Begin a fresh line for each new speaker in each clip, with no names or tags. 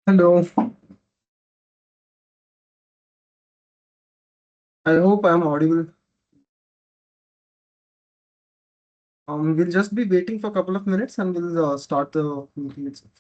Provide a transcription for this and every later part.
Hello, I hope I'm audible. We'll just be waiting for a couple of minutes and we'll start the meeting itself.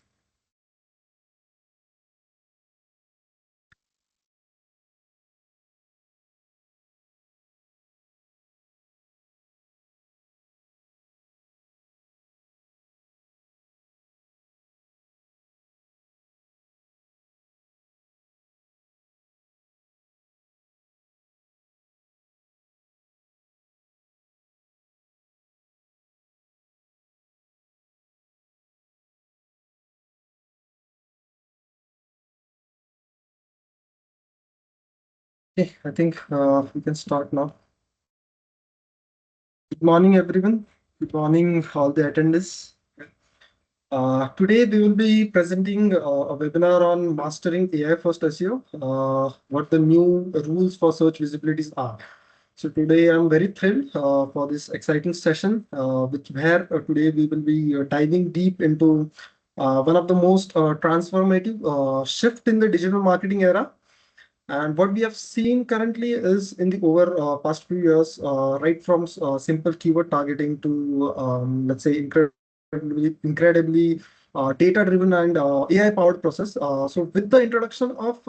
Okay, I think we can start now. Good morning, everyone. Good morning, all the attendees. Today we will be presenting a webinar on mastering AI first SEO, what the new rules for search visibilities are. So today I'm very thrilled for this exciting session, where today we will be diving deep into one of the most transformative shift in the digital marketing era. And what we have seen currently is in the over past few years, right from simple keyword targeting to let's say incredibly data-driven and AI-powered process. So with the introduction of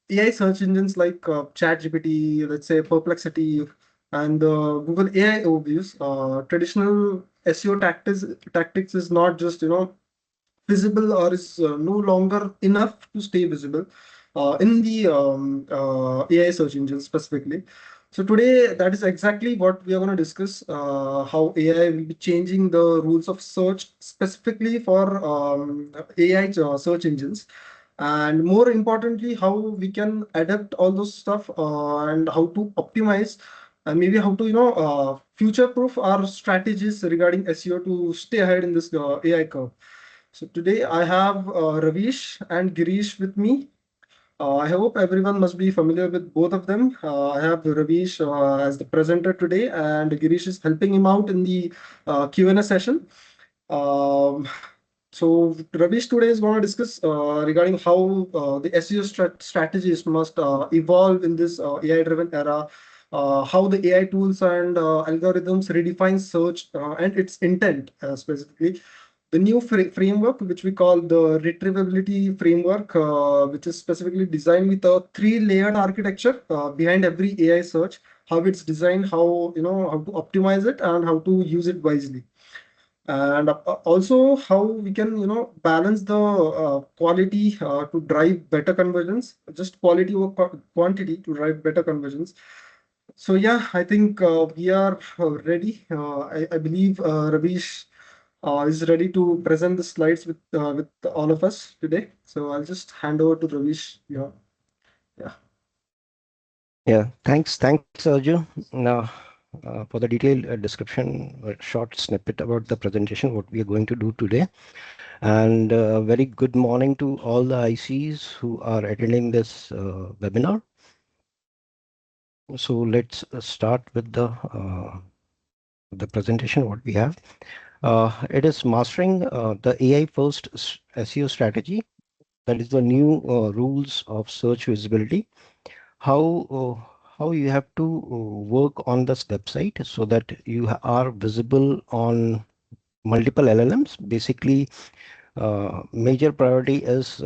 AI search engines like ChatGPT, let's say Perplexity, and Google AI Overviews, traditional SEO tactics is not just visible or is no longer enough to stay visible in the AI search engine specifically. So today, that is exactly what we are going to discuss, how AI will be changing the rules of search specifically for AI search engines. And more importantly, how we can adapt all those stuff and how to optimize and maybe how to, future proof our strategies regarding SEO to stay ahead in this AI curve. So today I have Ravish and Girish with me. I hope everyone must be familiar with both of them. I have Ravish as the presenter today, and Girish is helping him out in the Q&A session. Um, so Ravish today is going to discuss regarding how the SEO strategies must evolve in this AI-driven era, how the AI tools and algorithms redefine search and its intent specifically. The new framework, which we call the Retrievability Framework, which is specifically designed with a three-layered architecture behind every AI search, how it's designed, how to optimize it, and how to use it wisely, and also how we can balance the quality to drive better conversions, just quality over quantity to drive better conversions. So yeah, I think we are ready. I believe Ravish is ready to present the slides with all of us today. So I'll just hand over to Ravish. Yeah.
Thanks, Arjun. Now, for the detailed description, a short snippet about the presentation, what we are going to do today. And very good morning to all the ICs who are attending this webinar. So let's start with the presentation, what we have. It is mastering the AI first SEO strategy. That is the new rules of search visibility. How you have to work on this website so that you are visible on multiple LLMs. Basically, major priority is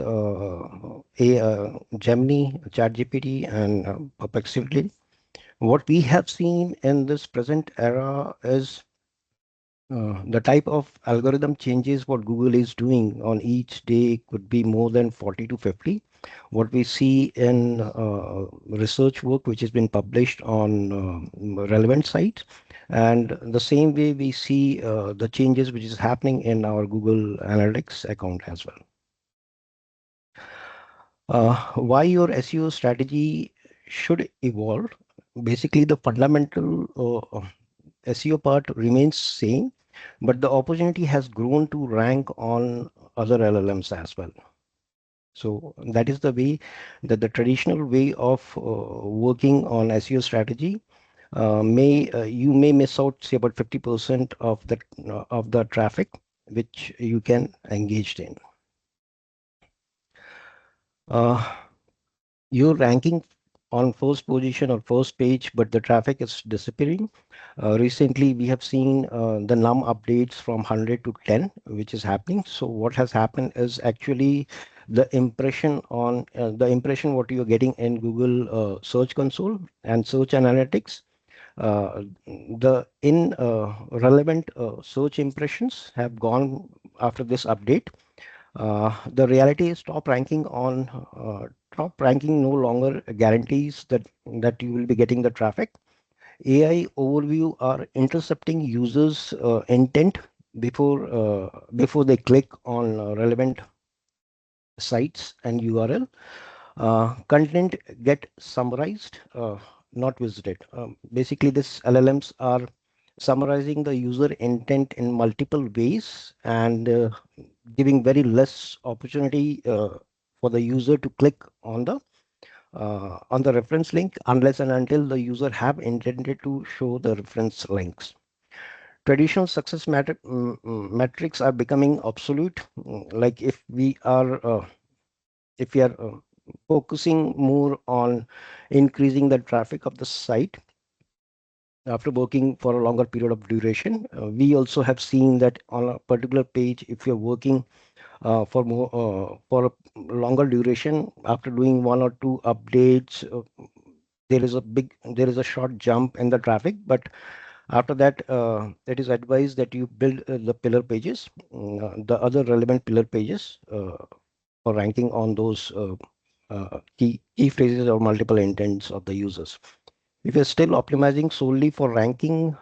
Gemini, ChatGPT, and Perplexity. What we have seen in this present era is the type of algorithm changes what Google is doing on each day could be more than 40 to 50. What we see in research work which has been published on relevant sites, and the same way we see the changes which is happening in our Google Analytics account as well. Why your SEO strategy should evolve? Basically, the fundamental SEO part remains same, but the opportunity has grown to rank on other LLMs as well. So that is the way that the traditional way of working on SEO strategy may you may miss out say about 50% of the traffic which you can engage in. Uh, you're ranking on first position or first page, but the traffic is disappearing. Recently, we have seen the num updates from 100 to 10, which is happening. So what has happened is actually the impression what you're getting in Google Search Console and Search Analytics. The in relevant search impressions have gone after this update. The reality is top ranking no longer guarantees that you will be getting the traffic. AI overview are intercepting users' intent before they click on relevant sites and URL. Content get summarized, not visited. Basically, this LLMs are summarizing the user intent in multiple ways and giving very less opportunity for the user to click on the reference link unless and until the user have intended to show the reference links. Traditional metrics are becoming obsolete. Like if we are focusing more on increasing the traffic of the site after working for a longer period of duration. We also have seen that on a particular page, if you're working for a longer duration after doing one or two updates, there is a short jump in the traffic, but after that, it is advised that you build the pillar pages, the other relevant pillar pages for ranking on those key phrases or multiple intents of the users. If you're still optimizing solely for ranking,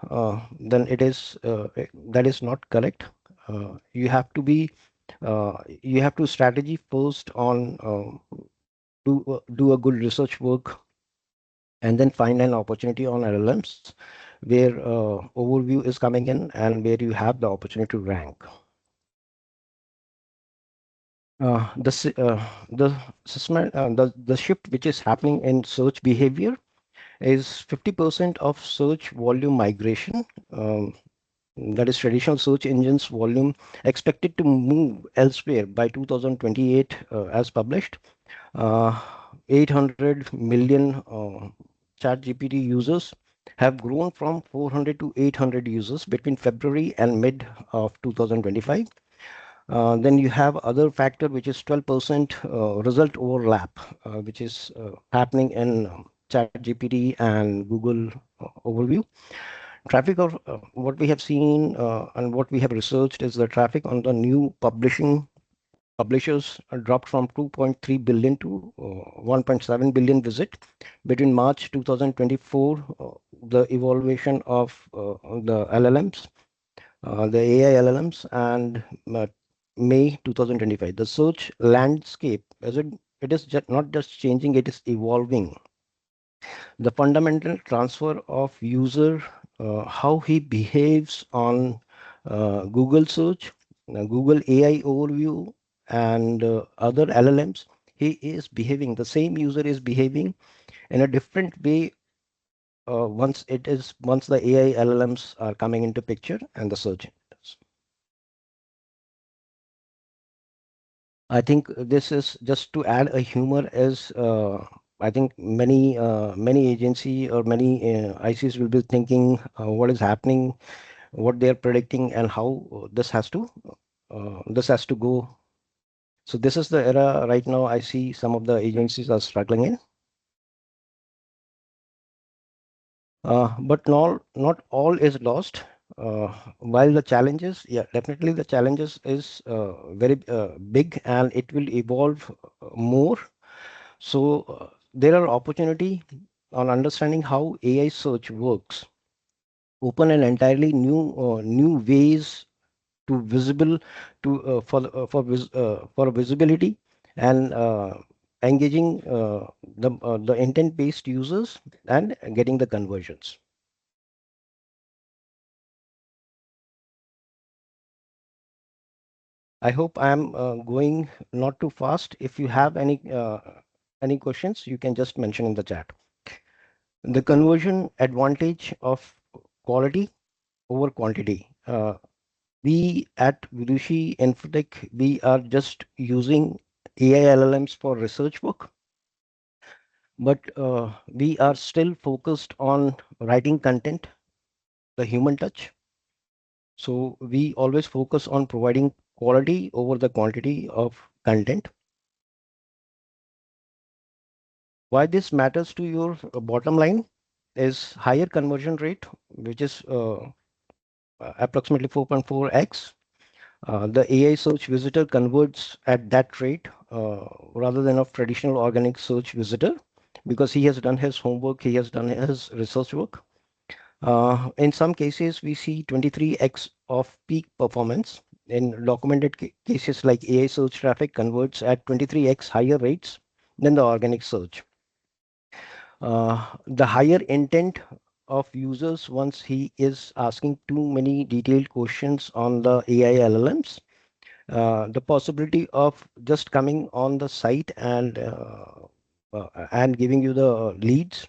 then that is not correct. You have to strategy first on do a good research work and then find an opportunity on LLMs where overview is coming in and where you have the opportunity to rank. The shift which is happening in search behavior is 50% of search volume migration. That is traditional search engines volume expected to move elsewhere by 2028 as published. Uh, 800 million ChatGPT users have grown from 400 to 800 users between February and mid of 2025. Then you have other factor which is 12% result overlap, which is happening in ChatGPT and Google overview. Traffic of what we have seen and what we have researched is the traffic on the new publishers dropped from 2.3 billion to 1.7 billion visit between March 2024. The evaluation of the LLMs, the AI LLMs, and May 2025. The search landscape, it is just not just changing, it is evolving. The fundamental transfer of user, how he behaves on Google search, Google AI overview, and other LLMs, he is behaving, the same user is behaving in a different way once the AI LLMs are coming into picture and the search engines. I think this is just to add a humor is I think many agency or many ICs will be thinking what is happening, what they are predicting, and how this has to go. So this is the era right now. I see some of the agencies are struggling in, but not all is lost. While the challenges, yeah, definitely the challenges is very big and it will evolve more. So there are opportunity on understanding how AI search works, open an entirely new ways to visible to for visibility and engaging the intent based users and getting the conversions. I hope I am going not too fast. If you have any questions, you can just mention in the chat. The conversion advantage of quality over quantity. We at Vidushi Infotech, we are just using AI LLMs for research work, but we are still focused on writing content, the human touch. So we always focus on providing quality over the quantity of content. Why this matters to your bottom line is higher conversion rate, which is approximately 4.4x. The AI search visitor converts at that rate rather than a traditional organic search visitor because he has done his homework, he has done his research work. In some cases, we see 23x of peak performance. In documented cases like AI search traffic converts at 23x higher rates than the organic search. The higher intent of users once he is asking too many detailed questions on the AI LLMs, the possibility of just coming on the site and giving you the leads,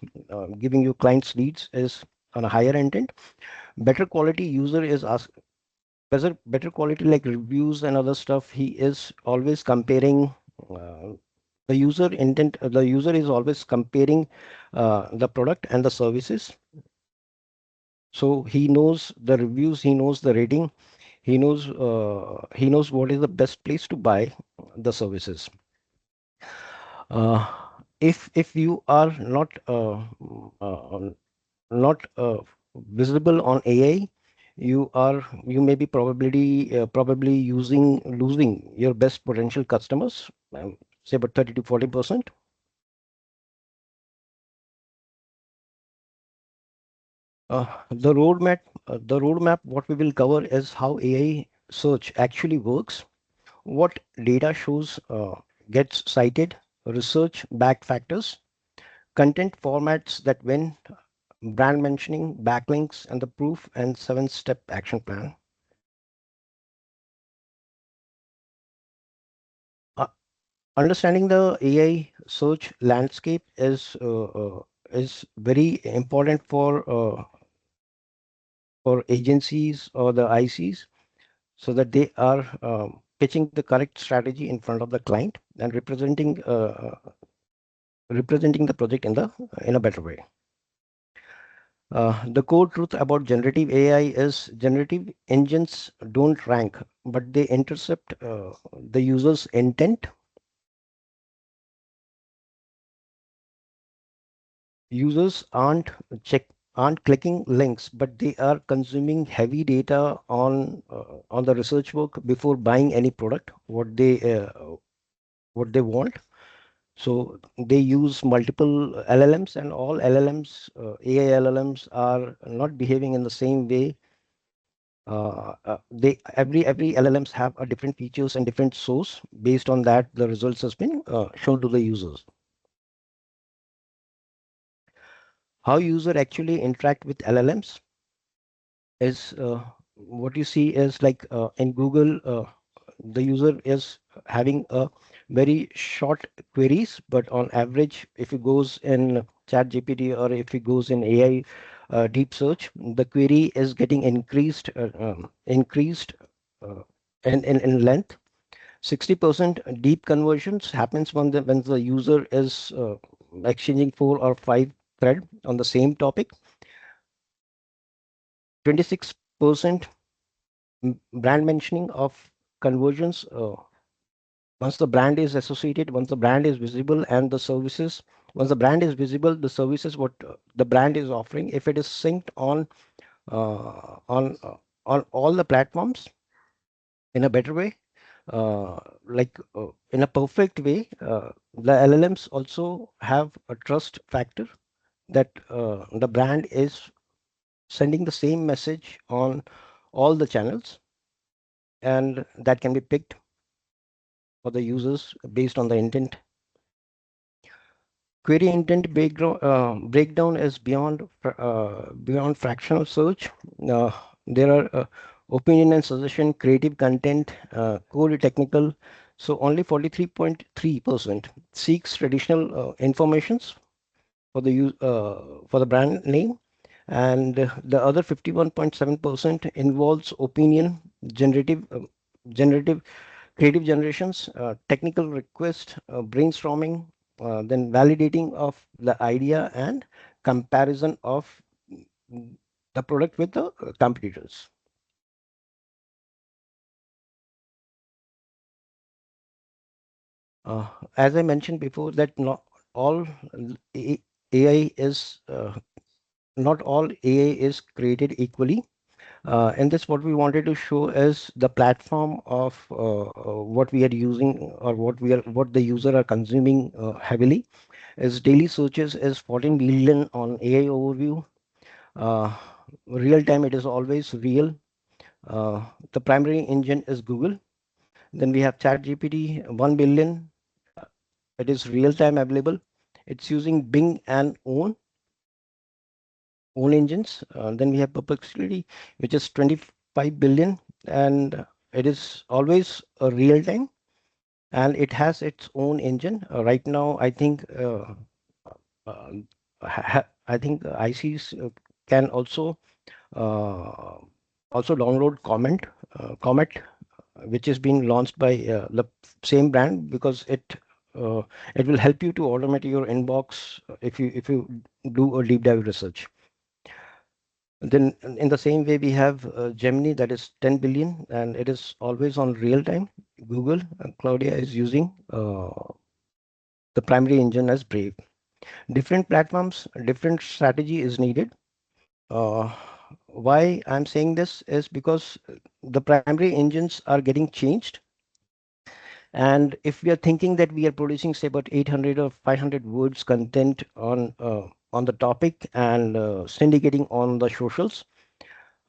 giving you clients leads is on a higher intent. Better quality user is ask better quality like reviews and other stuff. He is always comparing uh, the user is always comparing the product and the services. So he knows the reviews, he knows the rating, he knows what is the best place to buy the services. Uh, if you are not visible on AI, you may be probably losing your best potential customers, say about 30 to 40%. The roadmap, what we will cover is how AI search actually works, what data shows gets cited, research backed factors, content formats that win, brand mentioning, backlinks, and the proof and 7-step action plan. Uh, Understanding the AI search landscape is very important for agencies or the ICs so that they are pitching the correct strategy in front of the client and representing the project in a better way. The core truth about generative AI is generative engines don't rank, but they intercept the user's intent. Users aren't clicking links, but they are consuming heavy data on the research work before buying any product what they want. So they use multiple LLMs, and all LLMs, AI LLMs, are not behaving in the same way. They every LLMs have a different features and different source. Based on that, the results has been shown to the users. How user actually interact with LLMs is what you see is like in Google, the user is having a very short queries, but on average, if he goes in ChatGPT or if he goes in AI deep search, the query is getting increased uh, in length. 60% deep conversions happens when the user is exchanging 4 or 5 thread on the same topic. 26% brand mentioning of conversions once the brand is associated, once the brand is visible, and the services, once the brand is visible, the services what the brand is offering, if it is synced uh, on uh, on all the platforms in a better way, in a perfect way, the LLMs also have a trust factor that the brand is sending the same message on all the channels, and that can be picked for the users based on the intent. Query intent breakdown is beyond fractional search. There are opinion and suggestion, creative content, core technical. So only 43.3% seeks traditional informations for for the brand name, and the other 51.7% involves opinion, generative creative generations, technical request, brainstorming, then validating of the idea and comparison of the product with the competitors. As I mentioned before, that not all AI is not all AI is created equally. And this what we wanted to show is the platform of what we are using or what the user are consuming heavily. Is daily searches is 14 billion on AI overview. Uh, Real time it is always real. The primary engine is Google. Then we have ChatGPT 1 billion. uh, It is real time available. It's using Bing and own engines. Then we have Perplexity, which is 25 billion, and it is always a real time, and it has its own engine. Right now, uh, I think ICs can uh, also download Comet, which is being launched by the same brand because uh, it will help you to automate your inbox if you do a deep dive research. Then in the same way, we have Gemini that is 10 billion and it is always on real time. Google, Claudia is using the primary engine as Brave. Different platforms, different strategy is needed. Uh, why I'm saying this is because the primary engines are getting changed. And if we are thinking that we are producing, say, about 800 or 500 words content on the topic and syndicating on the socials,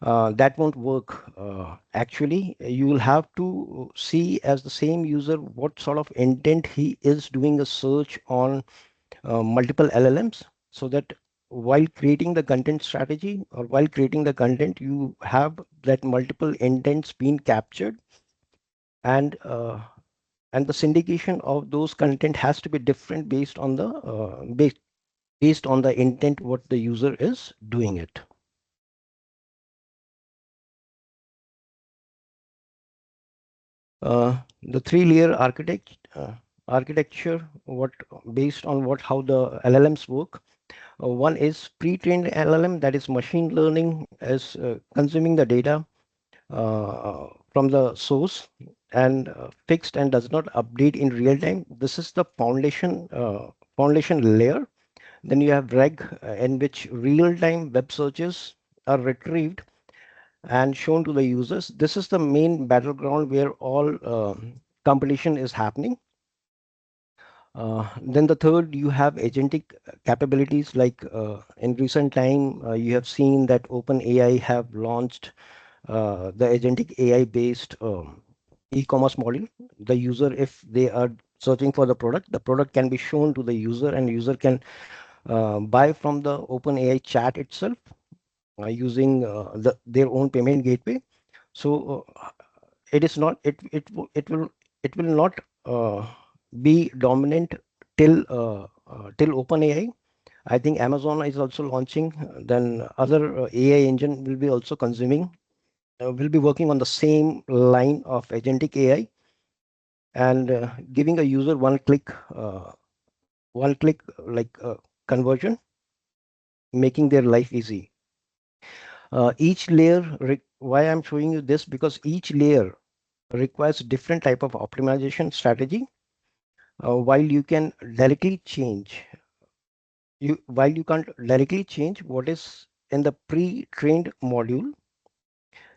that won't work. Actually, you will have to see as the same user what sort of intent he is doing a search on multiple LLMs, so that while creating the content strategy or while creating the content, you have that multiple intents being captured, and and the syndication of those content has to be different based on the intent what the user is doing it. The three-layer architecture, what based on what how the LLMs work. One is pre-trained LLM, that is machine learning, is consuming the data from the source and fixed and does not update in real time. This is the foundation layer. Then you have reg, in which real-time web searches are retrieved and shown to the users. This is the main battleground where all competition is happening. Then the third, you have agentic capabilities. Like in recent time, you have seen that OpenAI have launched the agentic AI based e-commerce model. The user, if they are searching for the product can be shown to the user, and user can buy from the OpenAI chat itself using their own payment gateway. So it is not it will not be dominant till OpenAI. I think Amazon is also launching. Then other AI engine will be also consuming. Will be working on the same line of agentic AI and giving a user one click like conversion, making their life easy. Each layer. Why I'm showing you this, because each layer requires different type of optimization strategy. While you can directly change while you can't directly change what is in the pre-trained module,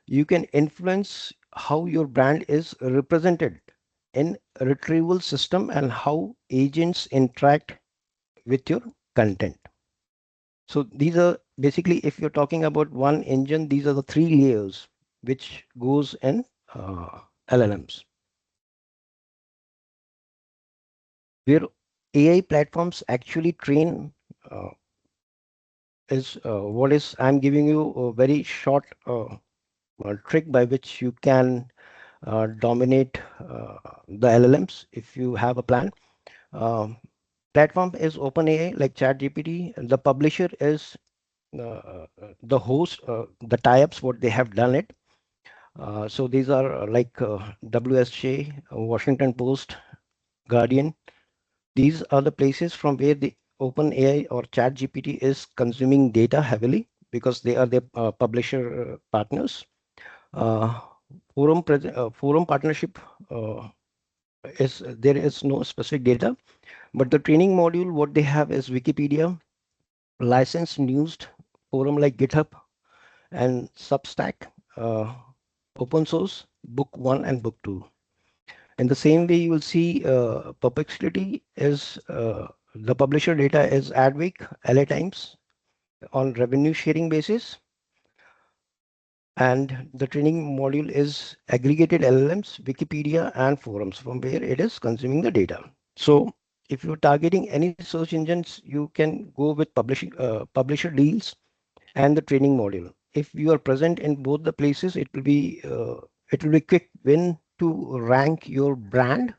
you can influence how your brand is represented in retrieval system and how agents interact with your content. So these are basically, if you're talking about one engine, these are the three layers which goes in LLMs. Where AI platforms actually train uh, is what is I'm giving you a very short trick by which you can dominate the LLMs if you have a plan. Um, Platform is OpenAI like ChatGPT. The publisher is the host, the tie-ups what they have done it. So these are like WSJ, Washington Post, Guardian. These are the places from where the OpenAI or ChatGPT is consuming data heavily because they are their publisher partners. Uh, forum partnership is there is no specific data, but the training module what they have is Wikipedia, licensed news forum like GitHub and Substack, uh, open source, book one and book two. In the same way, you will see Perplexity is the publisher data is Adweek, LA Times on revenue sharing basis, and the training module is aggregated LLMs, Wikipedia, and forums from where it is consuming the data. So if you're targeting any search engines, you can go with publisher deals and the training module. If you are present in both the places, it will be quick win to rank your brand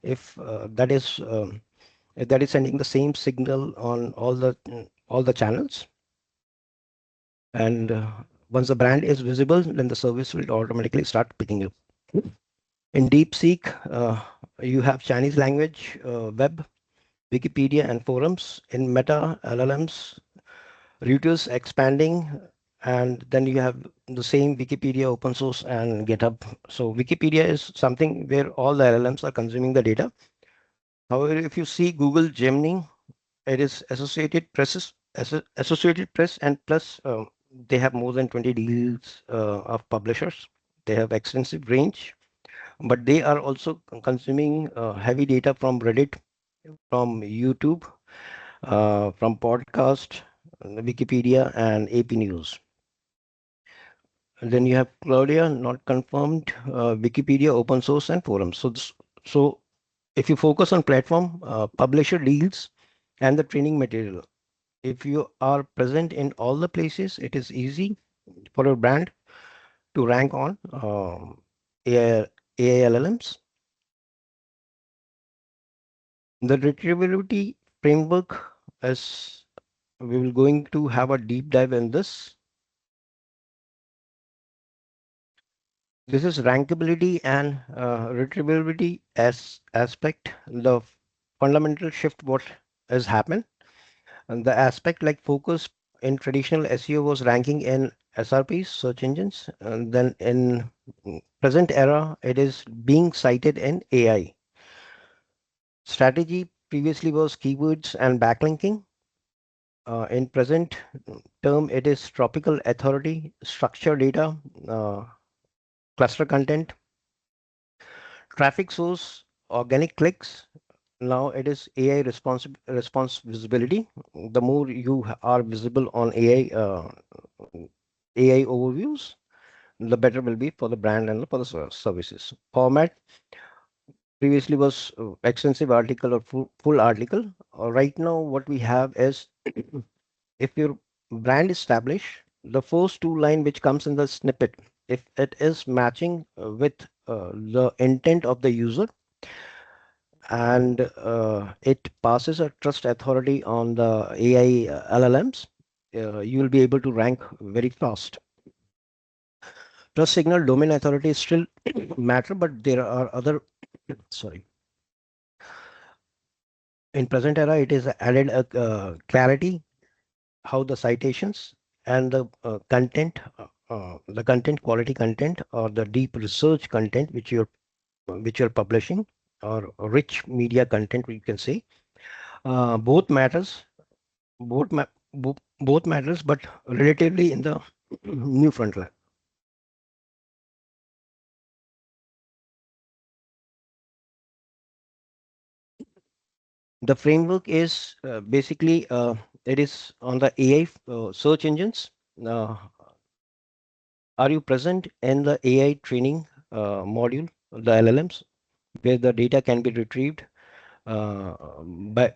if that is sending the same signal on all the channels. And once the brand is visible, then the service will automatically start picking up. In DeepSeek, you have Chinese language, web, Wikipedia, and forums. In Meta, LLMs, Reuters expanding, and then you have the same Wikipedia, open source, and GitHub. So Wikipedia is something where all the LLMs are consuming the data. However, if you see Google Gemini, it is Associated Press, and plus they have more than 20 deals of publishers. They have extensive range, but they are also consuming heavy data from Reddit, from YouTube, from podcast, Wikipedia, and AP News. And then you have Claudia, not confirmed, Wikipedia, open source, and forums. So if you focus on platform, publisher deals, and the training material, if you are present in all the places, it is easy for your brand to rank on AI, LLMs. The retrievability framework is we will going to have a deep dive in this. This is rankability and retrievability as aspect, the fundamental shift what has happened. And the aspect like focus in traditional SEO was ranking in SRPs, search engines, and then in present era, it is being cited in AI. Strategy previously was keywords and backlinking. In present term, it is tropical authority, structure data, uh, cluster content, traffic source, organic clicks. Now it is AI response visibility. The more you are visible on AI overviews, the better will be for the brand and for the services. Format previously was extensive article or full article. Right now, what we have is if your brand established, the first two line which comes in the snippet, if it is matching with the intent of the user and it passes a trust authority on the AI LLMs, you will be able to rank very fast. Trust signal domain authority still matter, but there are other, sorry, in present era, it is added clarity, how the citations and the content quality content or the deep research content which you're publishing or rich media content, we can say, both matters, both ma both matters, but relatively in the new front line. The framework is basically it is on the AI search engines. Uh, are you present in the AI training module, the LLMs, where the data can be retrieved uh, by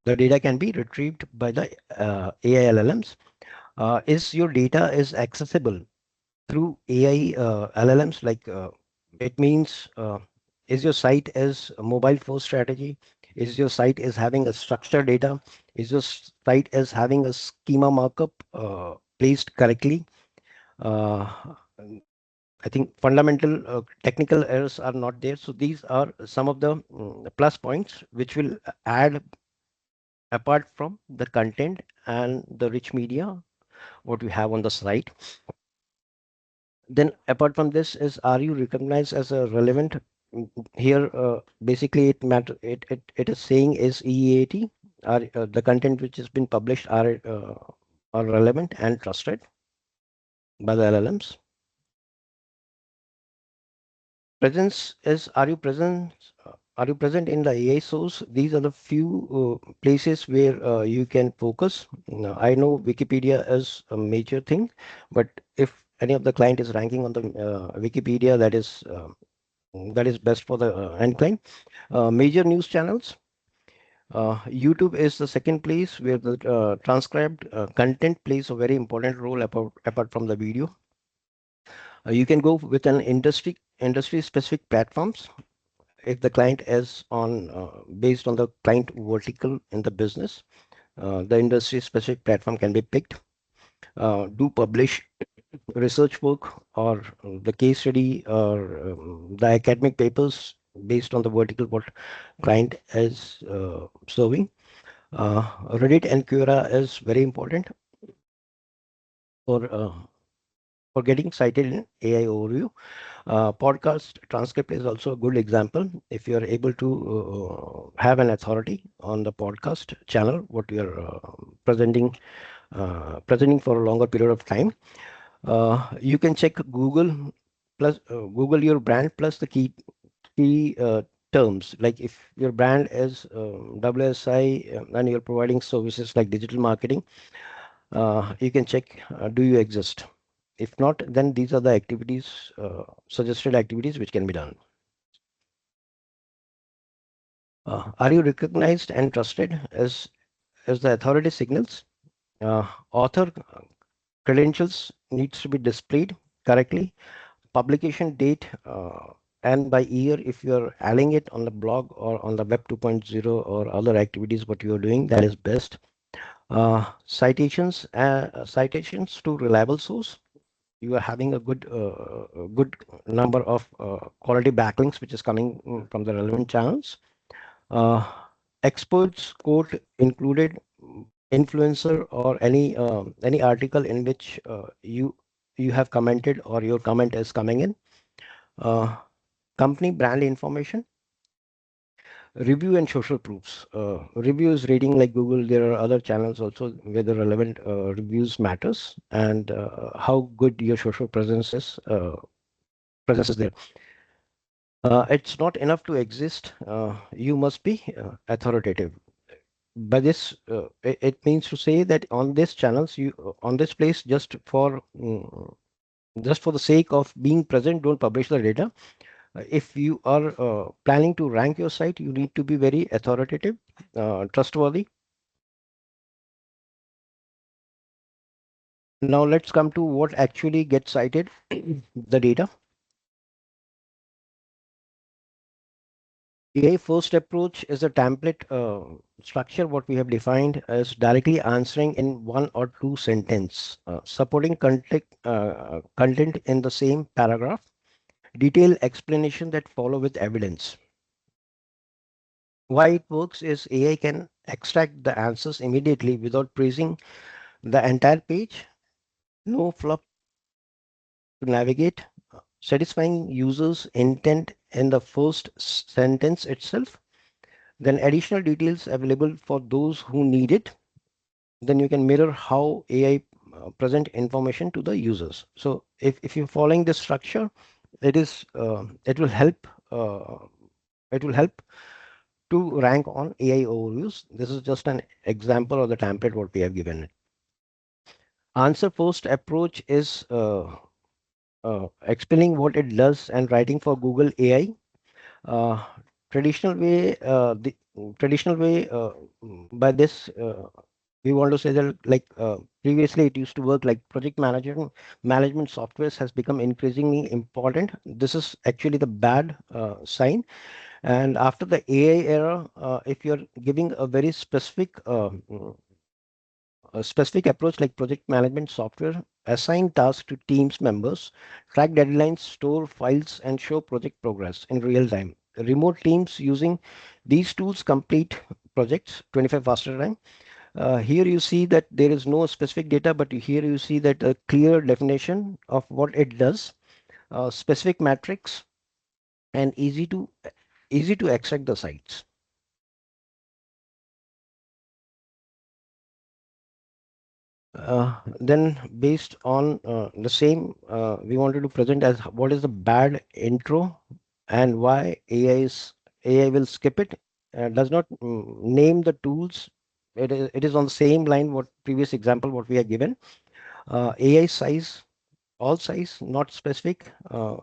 the data can be retrieved by the AI LLMs? Is your data is accessible through AI LLMs? Like it means is your site is a mobile first strategy? Is your site is having a structured data? Is your site is having a schema markup placed correctly? Uh, I think fundamental technical errors are not there. So these are some of the plus points which will add apart from the content and the rich media what you have on the site. Then apart from this is, are you recognized as a relevant? Here basically it is saying is EAT, are the content which has been published are relevant and trusted by the LLMs. Presence is, are you present in the AI source? These are the few places where you can focus. Now, I know Wikipedia is a major thing, but if any of the client is ranking on the Wikipedia, that is best for the end client. Major news channels. YouTube is the second place where the transcribed content plays a very important role apart from the video. You can go with an industry specific platforms if the client is on based on the client vertical in the business. The industry specific platform can be picked. Do publish research work or the case study or the academic papers based on the vertical what client is serving. Reddit and Quora is very important for uh, for getting cited in AI overview. Podcast transcript is also a good example. If you are able to have an authority on the podcast channel, what you are presenting for a longer period of time, you can check Google plus Google your brand plus the key terms. Like if your brand is WSI and you're providing services like digital marketing, you can check do you exist. If not, then these are the activities, suggested activities which can be done. Are you recognized and trusted as the authority signals? Author credentials needs to be displayed correctly. Publication date and by year if you're adding it on the blog or on the web 2.0 or other activities what you're doing, that is best. Citations to reliable source. You are having a good number of quality backlinks which is coming from the relevant channels. uh, Experts quote included, influencer or any article in which you have commented or your comment is coming in. uh, Company brand information. Review and social proofs. Reviews rating like Google, there are other channels also where the relevant reviews matters, and how good your social presence is there. It's not enough to exist. You must be authoritative. By this, it means to say that on this channels, on this place, just for the sake of being present, don't publish the data. If you are planning to rank your site, you need to be very authoritative, trustworthy. Now let's come to what actually gets cited, the data. AI first approach is a template structure. What we have defined as directly answering in one or two sentence, supporting content in the same paragraph, detailed explanation that follow with evidence. Why it works is AI can extract the answers immediately without praising the entire page, no fluff to navigate, satisfying users' intent in the first sentence itself, then additional details available for those who need it. Then you can mirror how AI present information to the users. So if you're following this structure, it will help to rank on AI overviews. This is just an example of the template what we have given it. Answer first approach is explaining what it does and writing for Google AI. Uh, traditional way, the traditional way by this we want to say that like previously it used to work like project management softwares has become increasingly important. This is actually the bad sign. And after the AI era, if you're giving a very specific a specific approach like project management software, assign tasks to teams members, track deadlines, store files, and show project progress in real time. Remote teams using these tools complete projects 25 faster time. Here you see that there is no specific data, but here you see that a clear definition of what it does, specific metrics, and easy to extract the sites. Then based on the same, we wanted to present as what is the bad intro and why AI will skip it, does not name the tools. It is on the same line what previous example what we have given. AI size, all size, not specific,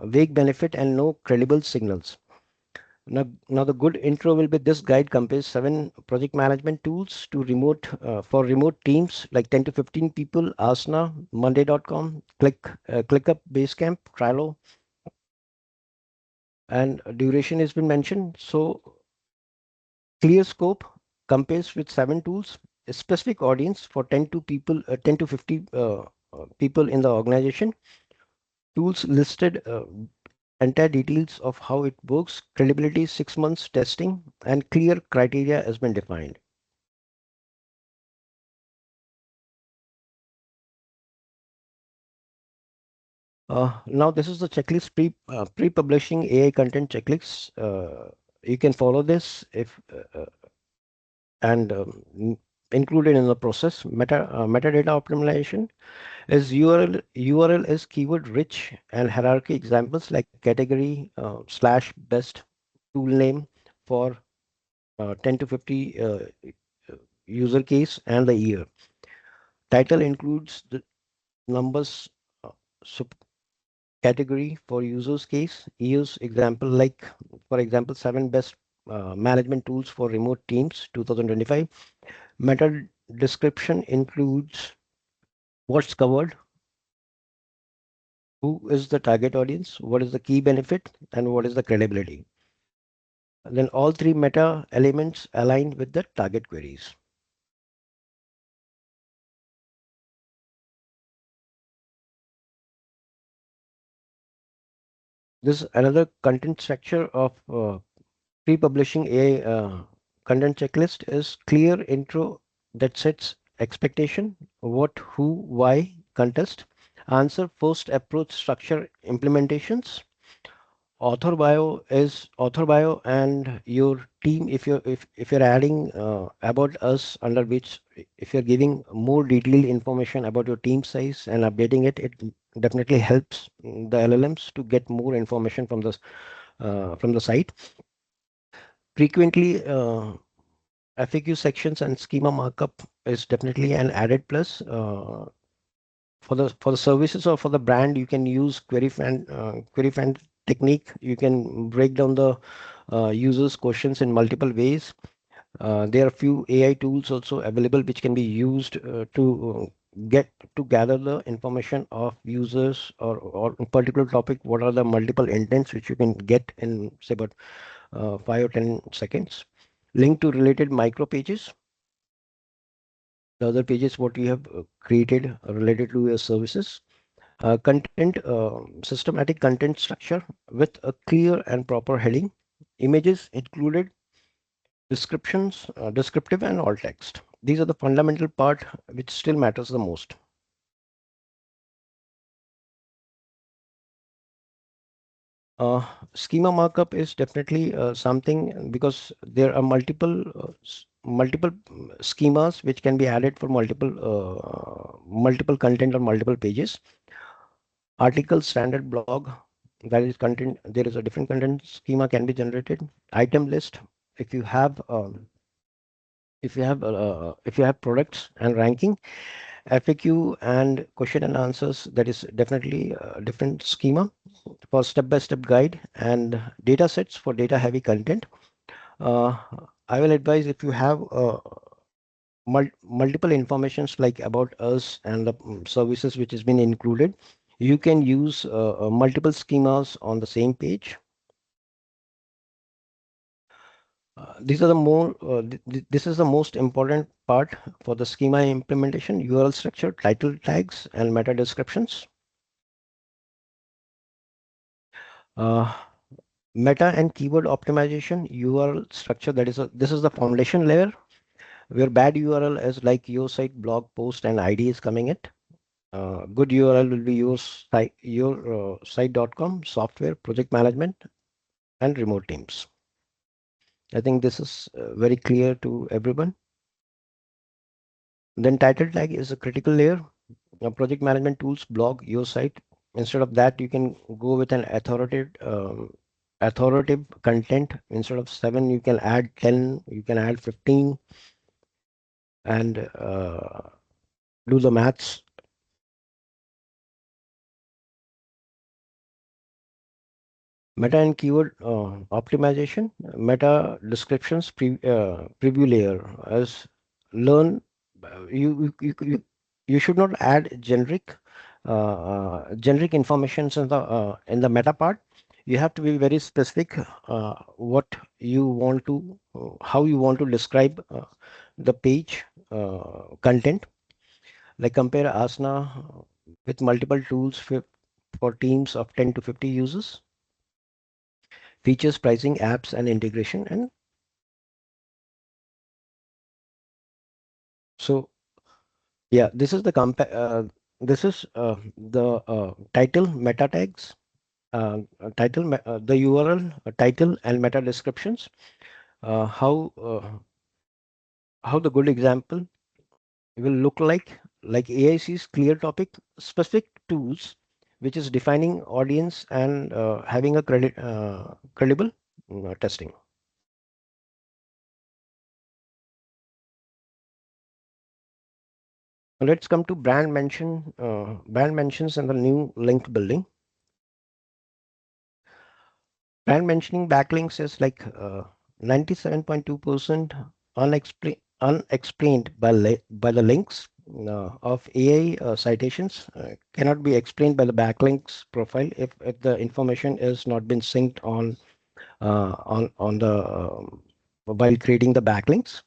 vague benefit and no credible signals. Now the good intro will be this guide compares 7 project management tools to remote for remote teams like 10 to 15 people, Asana, Monday.com, ClickUp, Basecamp, Trello, and duration has been mentioned. So clear scope compares with 7 tools, a specific audience for 10 to 50 people in the organization, tools listed entire details of how it works, credibility, 6 months testing, and clear criteria has been defined. Now this is the checklist pre-publishing AI content checklist. You can follow this if and included in the process. Metadata optimization is URL is keyword rich and hierarchy examples like category slash best tool name for 10 to 50 user case and the year. Title includes the numbers uh, category for users case. Use example like, for example, 7 best management tools for remote teams 2025. Meta description includes what's covered, who is the target audience, what is the key benefit, and what is the credibility. Then all 3 meta elements align with the target queries. This is another content structure of pre-publishing a content checklist is clear intro that sets expectation, what, who, why, contest, answer, first approach, structure, implementations. Author bio and your team. If you're adding about us under which if you're giving more detailed information about your team size and updating it, it definitely helps the LLMs to get more information from the site. Frequently, FAQ sections and schema markup is definitely an added plus. For the services or for the brand, you can use query fan technique. You can break down the users' questions in multiple ways. There are few AI tools also available which can be used get to gather the information of users or a particular topic. What are the multiple intents which you can get in say about 5 or 10 seconds. Link to related micro pages. The other pages what you have created related to your services. Systematic content structure with a clear and proper heading. Images included, descriptions, descriptive and alt text. These are the fundamental part which still matters the most. Uh, Schema markup is definitely something because there are multiple schemas which can be added for multiple content on multiple pages. Article, standard blog, that is content. There is a different content schema can be generated. Item list. If you have if you have products and ranking, FAQ and question and answers, that is definitely a different schema for step-by-step guide and data sets for data heavy content. Uh, I will advise if you have multiple informations like about us and the services which has been included, you can use multiple schemas on the same page. These are the this is the most important part for the schema implementation: URL structure, title tags, and meta descriptions. Uh, Meta and keyword optimization, URL structure. This is the foundation layer where bad URL is like your site, blog post, and ID is coming it. Good URL will be your site.com, software, project management, and remote teams. I think this is very clear to everyone. Then title tag is a critical layer. Project management tools, blog, your site. Instead of that, you can go with an authoritative content. Instead of 7, you can add 10, you can add 15, and do the maths. Meta and keyword optimization, meta descriptions, preview layer as learn. You should not add generic informations in the meta part. You have to be very specific what you want to how you want to describe the page content. Like compare Asana with multiple tools for teams of 10 to 50 users, features, pricing, apps, and integration. And so, yeah, this is the title, meta tags, the URL, title, and meta descriptions. How the good example will look like AIC's clear topic specific tools, which is defining audience and having a credible testing. Let's come to brand mentions and the new link building. Brand mentioning backlinks is like 97.2% unexplained by the links of AI citations cannot be explained by the backlinks profile if the information is not been synced on the while creating the backlinks.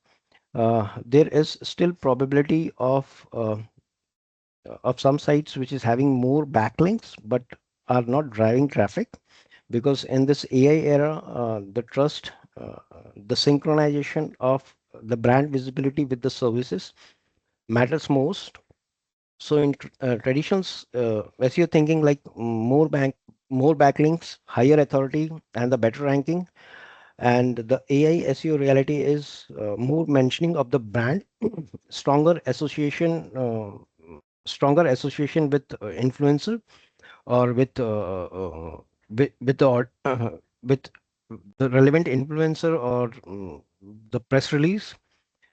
There is still probability of some sites which is having more backlinks but are not driving traffic, because in this AI era, the synchronization of the brand visibility with the services matters most. So in traditions, as you're thinking like more backlinks, higher authority, and the better ranking, and the AI SEO reality is more mentioning of the brand, stronger association, stronger association with influencer or with the with the relevant influencer or the press release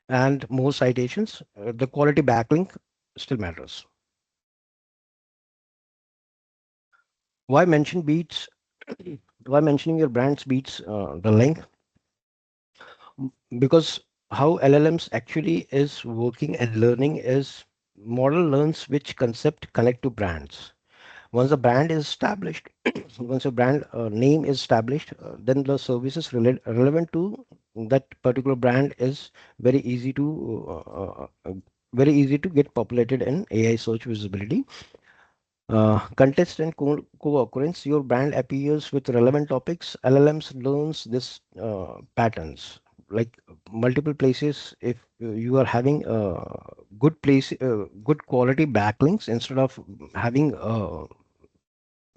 and more citations. The quality backlink still matters. Why mention beats? Why mentioning your brands beats the link? Because how LLMs actually is working and learning is model learns which concept connect to brands. Once the brand is established, once your brand name is established, then the services relevant to that particular brand is very easy to very easy to get populated in AI search visibility. Context and co-occurrence, your brand appears with relevant topics. LLMs learns this patterns like multiple places. If you are having good quality backlinks, instead of having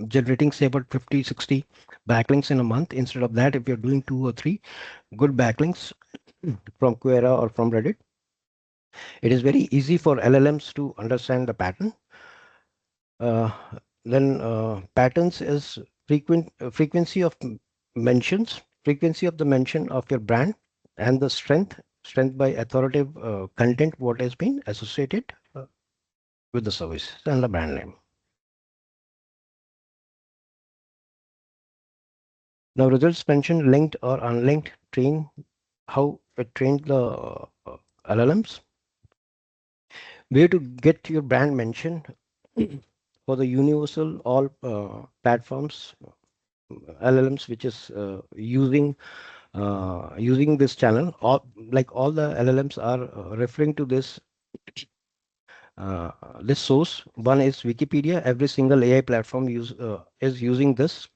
generating say about 50, 60 backlinks in a month, instead of that, if you're doing 2 or 3 good backlinks from Quora or from Reddit, it is very easy for LLMs to understand the pattern. uh, then patterns is frequency of the mention of your brand, and the strength by authoritative content what has been associated with the service and the brand name. Now results mention linked or unlinked train, how it trained the LLMs. Where to get your brand mention for the universal all platforms LLMs which is using using this channel. All the LLMs are referring to uh, this source. One is Wikipedia. Every single AI platform is using this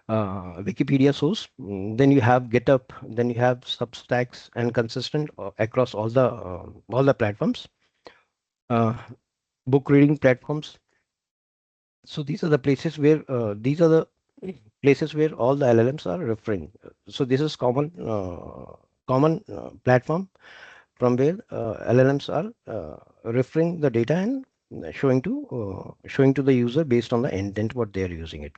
Wikipedia source. Then you have GitHub. Then you have Substacks and consistent across all the platforms. Uh, Book reading platforms. So these are the places where all the LLMs are referring. So this is common platform from where LLMs are referring the data and showing to the user based on the intent what they are using it.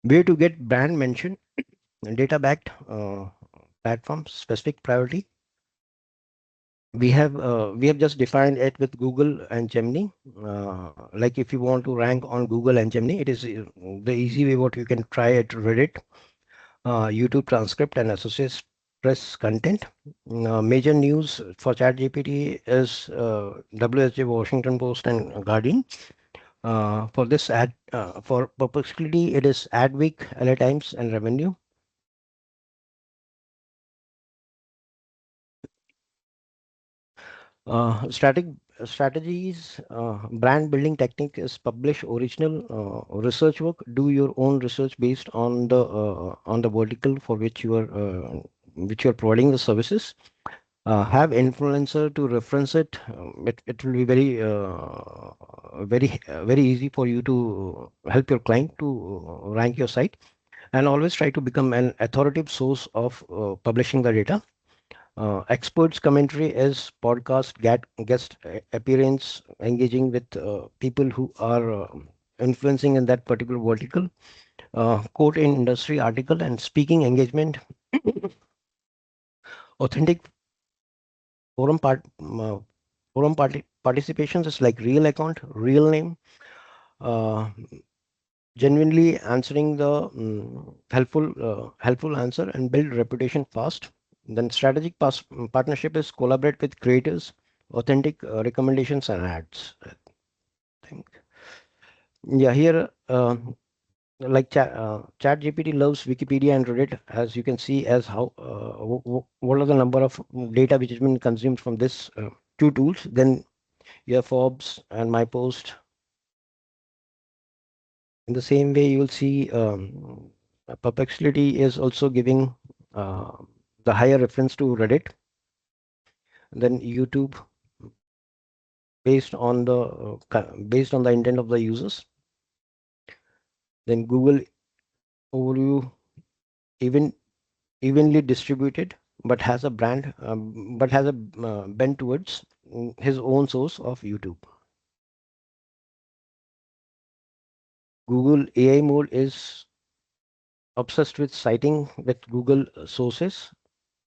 Where to get brand mention, data backed platform specific priority. We have just defined it with Google and Gemini. Like if you want to rank on Google and Gemini, it is the easy way what you can try at Reddit, YouTube transcript and associated press content. Major news for ChatGPT is WSJ, Washington Post, and Guardian. For Perplexity, it is Adweek, LA Times, and Revenue. Static strategies, brand building technique is publish original research work. Do your own research based on the vertical for which you are providing the services. Have influencer to reference it. It will be very easy for you to help your client to rank your site, and always try to become an authoritative source of publishing the data. Experts commentary is podcast guest appearance, engaging with people who are influencing in that particular vertical. Quote in industry article and speaking engagement. Authentic forum part forum participations is like real account, real name, uh, genuinely answering the helpful answer and build reputation fast. Then strategic partnership is collaborate with creators, authentic recommendations and ads. I think. Yeah, here Chat GPT loves Wikipedia and Reddit, as you can see as how what are the number of data which has been consumed from this two tools. Then you have Forbes and my post. In the same way, you will see Perplexity is also giving uh, the higher reference to Reddit, then YouTube based on the intent of the users. Then Google overview even evenly distributed, but has a bent towards his own source of YouTube. Google AI mode is obsessed with citing with Google sources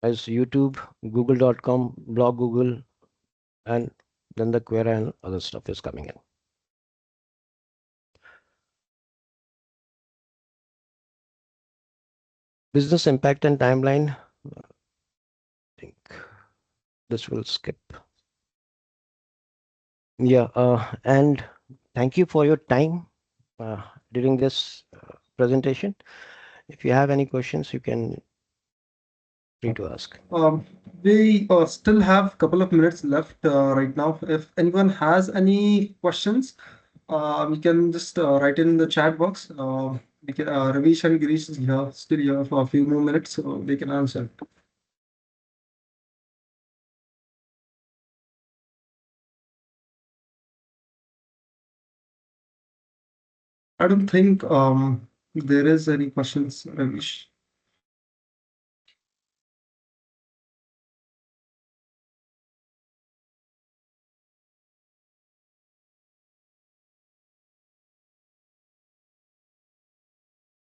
as YouTube, Google.com, blog Google, and then the query and other stuff is coming in. Business impact and timeline. I think this will skip. Yeah, and thank you for your time uh, during this presentation. If you have any questions, you can free to ask.
We still have a couple of minutes left right now. If anyone has any questions, we can just write in the chat box. Ravish and Girish is here, still here for a few more minutes, so they can answer. I don't think there is any questions, Ravish.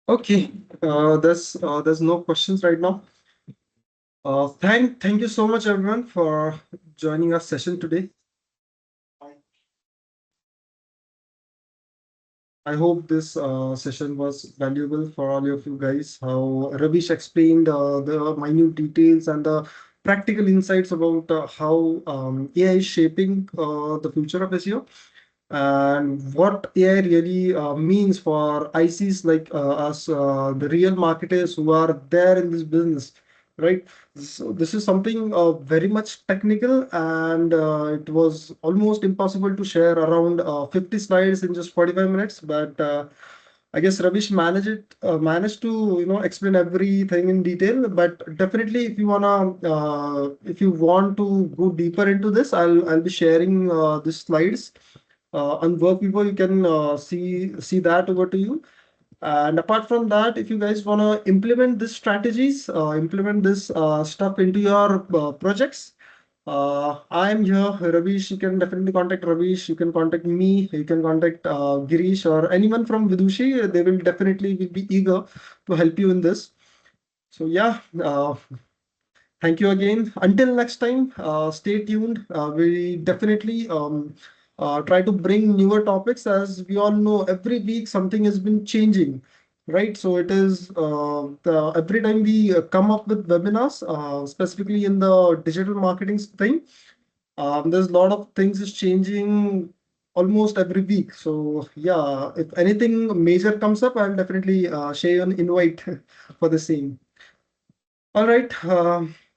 Okay, there's no questions right now. Thank you so much everyone for joining our session today. I hope this session was valuable for all of you guys. How Ravish explained the minute details and the practical insights about how AI is shaping the future of SEO. and what AI really means for ICs like us, the real marketers who are there in this business, right? So this is something very much technical, and it was almost impossible to share around 50 slides in just 45 minutes. But I guess Ravish managed to explain everything in detail. But definitely, if you want to go deeper into this, I'll be sharing the slides on Workweaver. You can see that over to you. And apart from that, if you guys want to implement these strategies, implement this stuff into your projects, I'm here, Ravish. You can definitely contact Ravish. You can contact me. You can contact Girish or anyone from Vidushi. They will definitely be eager to help you in this. So yeah, thank you again. Until next time, stay tuned. We definitely try to bring newer topics. As we all know, every week something has been changing, right? So it is every time we come up with webinars, specifically in the digital marketing thing, there's a lot of things is changing almost every week. So yeah, if anything major comes up, I'll definitely share an invite for the same. All right.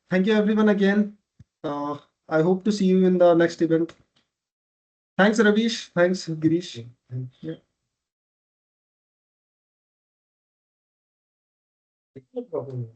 Thank you everyone again. Uh, I hope to see you in the next event. Thanks, Ravish. Thanks, Girish. Yeah. No problem.